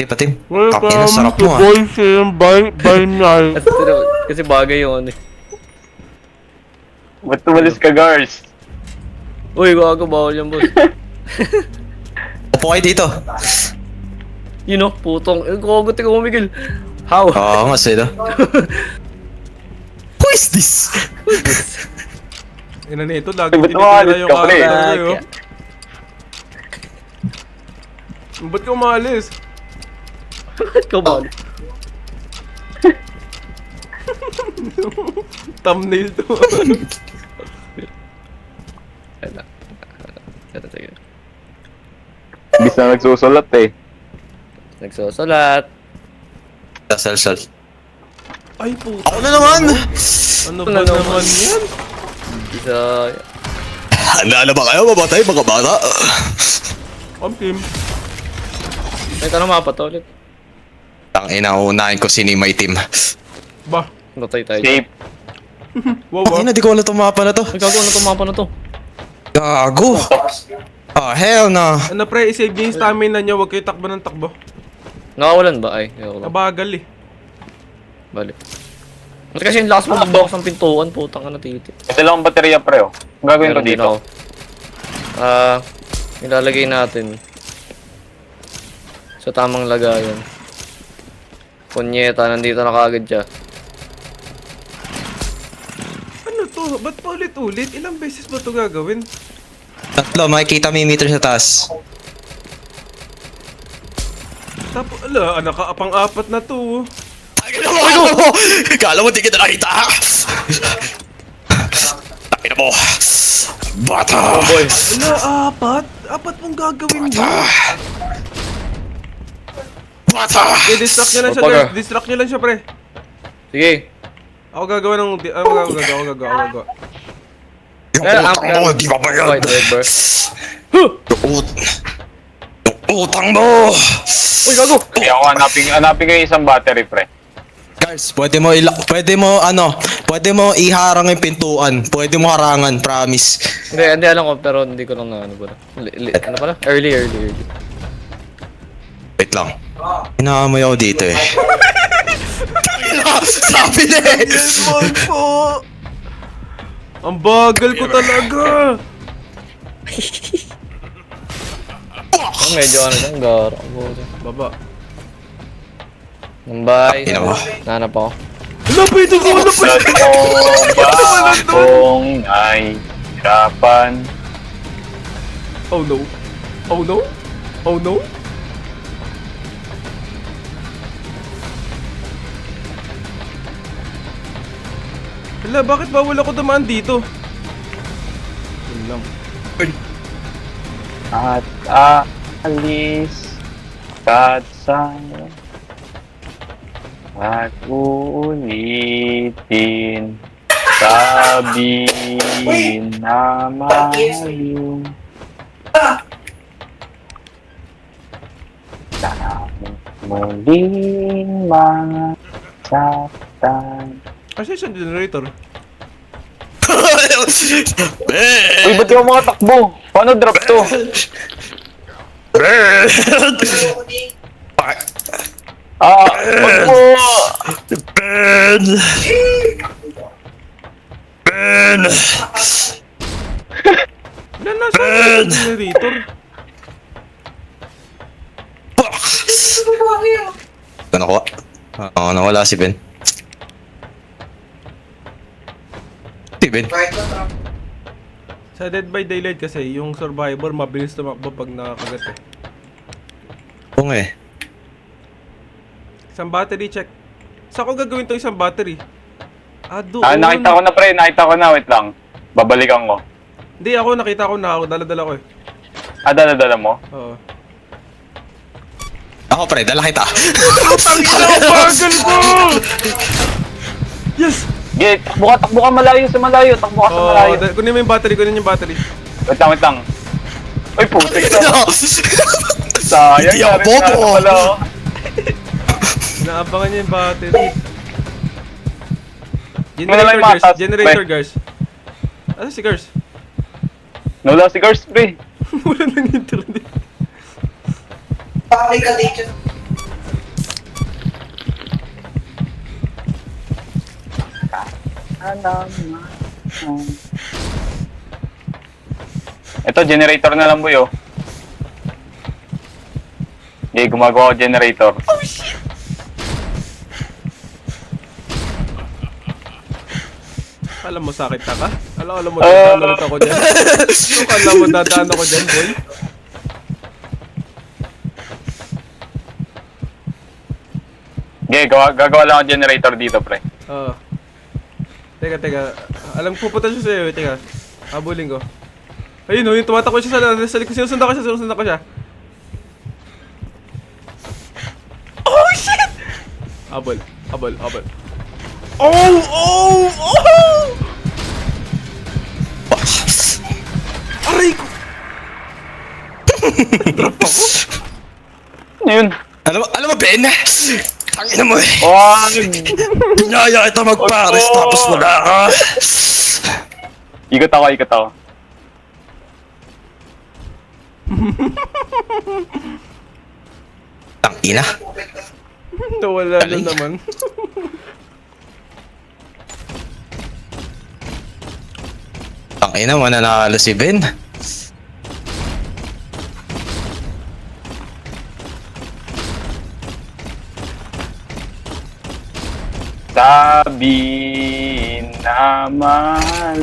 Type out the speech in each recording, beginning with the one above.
Sige pa, Tim. Welcome Kapina, sarap to mo, Boy Sim by Night. Kasi bagay yung ano eh. Ba't tumalis ka, Gars? Uy, gago, bawal yan, boss. Upo kayo dito. You know, putong. Gago, tika mo, Miguel. How? Oo nga, sila. Who is this? Ina nito, lagi Ba't tinitira umalis yung ka, pre? kakay ko. Ba't ka umalis? Come on. Thumbnail to. Sige. Bis na nagsusulat eh. Nagsusulat. Sal. Ay, puta. Ako na naman! Ano ba naman yan? Isa... Handa na ba kayo, mabatay, mga bata? Team. May tanong mapa to ulit. Tangina, unahin ko sino yung may team. Ba? Natay tayo. Safe. Wow, Tangina, di ko alam itong mapa na to. Ay, gago, ano to mapa na to? Gago! Ah, hell no! Ano pre, isave niyo yung stamina niyo, huwag kayo takbo ng takbo. Nakawalan ba? Ay, ayoko lang. Nabagal eh. Balik. Ba't kasi yung lakas mo magbawas ng pintuan, putang ka na titi. Ito lang ang baterya, pre, oh. Ang gagawin ko Meron din dito. ako. Ilalagay natin sa tamang lagayan. Punyeta, nandito na kaagad siya. Ano to? Ba't pa ulit-ulit? Ilang beses ba to gagawin? Tatlo, makikita mo yung meter sa taas. Tapos, ala, pang-apat na to. Tangina mo! Kala mo di kita nakita, ha? Tangina mo! Bata! Boy, Ala, apat? Apat mong gagawin mo? Bata! Okay, distract nyo lang siya, Papaga. guys. Distract nyo lang siya, pre. sige. Ako gagawa ng... Ako gagawa. Yung utang mo, di ba ba yan? Wait, wait, bro. Yung utang mo! Uy, gago! Kaya ako hanapin ko yung isang battery, pre. Guys, pwede mo iharang yung pintuan. Pwede mo harangan, promise. Hindi alam ko, pero hindi ko lang na ano pala. Ano pala? Early. Wait lang. Inaamoy ako dito eh. Sabi na eh! Demon po! Ang bagal ko talaga! Medyo ano dyan, garo. Baba. Nambay. Ina mo. Nanap ako. Lapit ako! Tulad mo ba akong nahihirapan? Oh no. Oh no. Oh no. Hala, bakit bawal ako dumaan dito? Yun lang. At alis kat sa at uulitin sabihin na mahal sa muling masaktan. Kasi siya generator. Uy, ba't yung mga takbo? Paano drop to? Wag mo! Nasa yung generator. Ito nakuha. Oo, nawala si Ben. Si Ben. Sa Dead by Daylight kasi, yung survivor mabilis tumakbo pag nakakagat eh. Oo nga eh. Isang battery check. Saan ko gagawin tong isang battery? Doon. Nakita ko na, pre. Nakita ko na. Wait lang. Babalikan ko. Hindi, nakita ko na. Ako, dala-dala ko eh. Dala-dala mo? Oo. Ako pre, dala kita. Tangina ang bagal ko! Yes! Sige, takbo ka malayo sa malayo. Takbo ka sa malayo. Kunin mo yung battery, Wait lang. Uy, putik na. Sayang. Hindi ako na rin bobo. na pala, oh. Naabangan niya yung battery. Wala lang yung matas. Generator, guys. Ano si Gars? Nawala si Gars, pre. Wala nang internet. Ito, generator na lang, boy, oh. Okay, gumagawa ko generator. Alam mo sakit na ka? Alam mo dadaan ulit ako dyan. Alam mo dadaan ako dyan, boy. Okay, gagawa lang ako generator dito, pre. Oo. Teka. Alam ko pupunta siya sa'yo. Teka. Habulin ko. Ayun, yung tumatakbo siya sa likod. Sinusundan ko siya. Oh, shit! Habol. Oh! Aray ko! Drop ako? Ano yun? Alam mo, Ben? Tangina mo eh. Wag! Pinaya kita mag-Paris tapos wala ka. Ikot ako. Tangina. Nawala na Galing. naman. Tangina, mananalo si Ben. Sabi na mahal.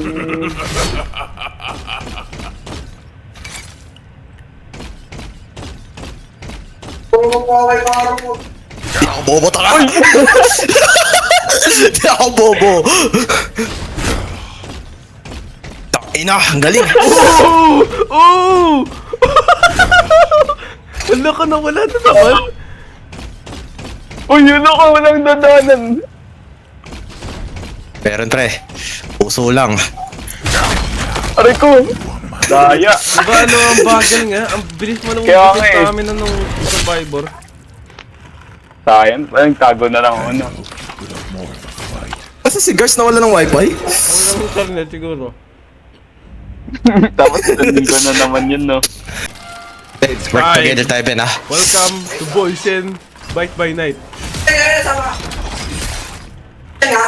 Di ako bobo, taka. Di ako bobo. Tangina, ang galing. Oh! Wala ka na, wala na naman. Uy, yun ako, walang dadanan. Meron pre, puso lang. Aray ko. Daya. Diba ano ang bagal nga? Ang bilis mo nung Kaya nga bilis eh. sa amin nung survivor. Sayang, parang tago na lang ako, ano. Kasi si Gars nawala ng wifi. Wala ng internet siguro. Tapos nandito na naman yun, no. Work fine. together tayo Ben ha. Welcome to Boys and Bite by Night.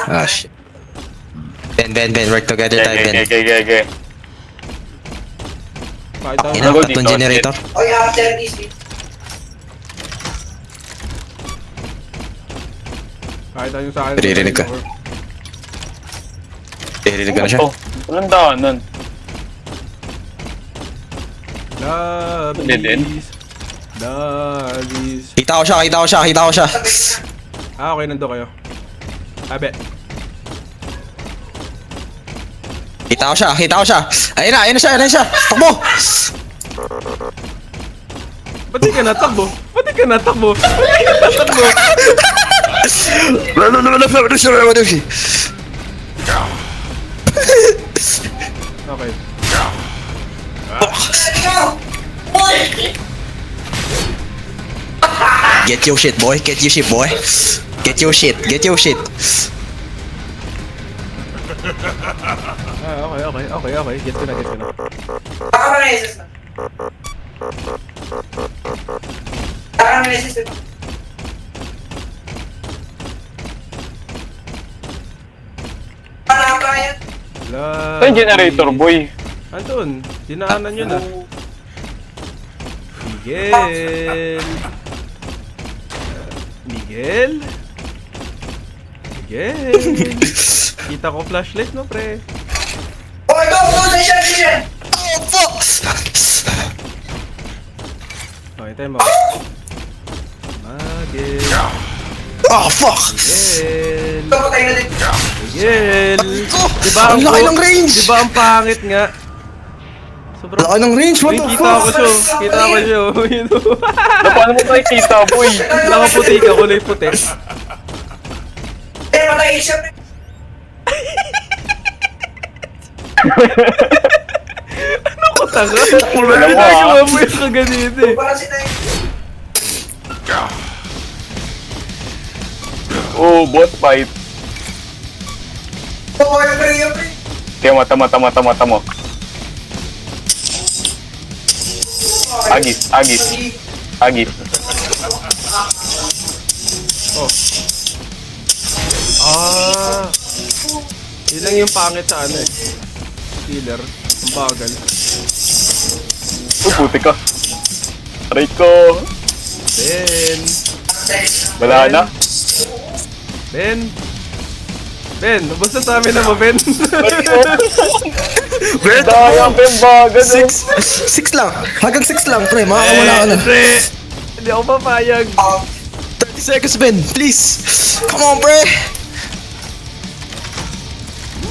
Ah shit. Ben, work together tayo Ben. Okay. Kahit ako. Ina, Ako patong dito, generator. Kahit tayo sa akin. Naririnig ka. Narinig ka na siya. Oh, walang daanan. Labis. Hindi din. Labis. Kita ko siya. Ah, okay, nando kayo. Abe. Kita ko siya. Ayun na siya. Takbo! Ba't di ka natakbo? Okay. Get your shit, boy. Ah, okay. Get ko na. Ito yung generator, boy. Andun, dinaanan yun ah. Miguel? Kita ko flashlight no, pre. Oh, fuck! Okay, tayo mo. Miguel. Oh, fuck! Miguel. Diba Ang laki ng range! Diba ang pangit nga? Sobrang... Laki ng range, what Uy, the kita ko fuck? siya. Yun. Paano mo nakikita, boy? Nakaputi ka, kulay puti. Ano ko taga? Ginagawa mo yung kaganito eh. Oh, boss fight. Kaya mata mo. Agis. Oh. Ah. Yun lang yung pangit sa ano eh. Healer. Ang bagal. Puti ka. Aray ko. Ben. Wala na. Ben. Ben, ubos na sa amin na mo, Ben. Dayang yung bagal. 6 lang. Hanggang 6 lang, pre. Makakawala ka na. Pre. Hindi ako papayag. 30 seconds, Ben. Please. Come on, pre.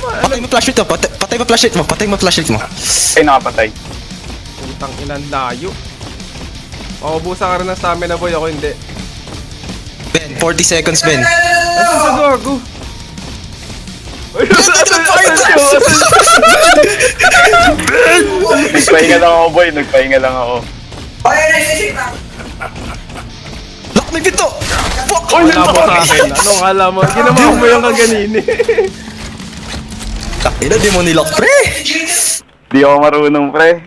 Patay mo flashlight mo. Patay mo flashlight mo. Patay mo flashlight mo. Ay, nakapatay. Putang inang layo. Maubusan ka rin ng stamina boy, ako hindi. Ben, 40 seconds, Ben. Ano sa gago? Ay, Nagpahinga lang ako, boy. Nagpahinga lang ako. Lock na dito. Fuck. Wala mo sa akin. Anong kala mo? Ginawa mo yung kaganini. Ina, di mo nilock, pre. Di ako marunong, pre.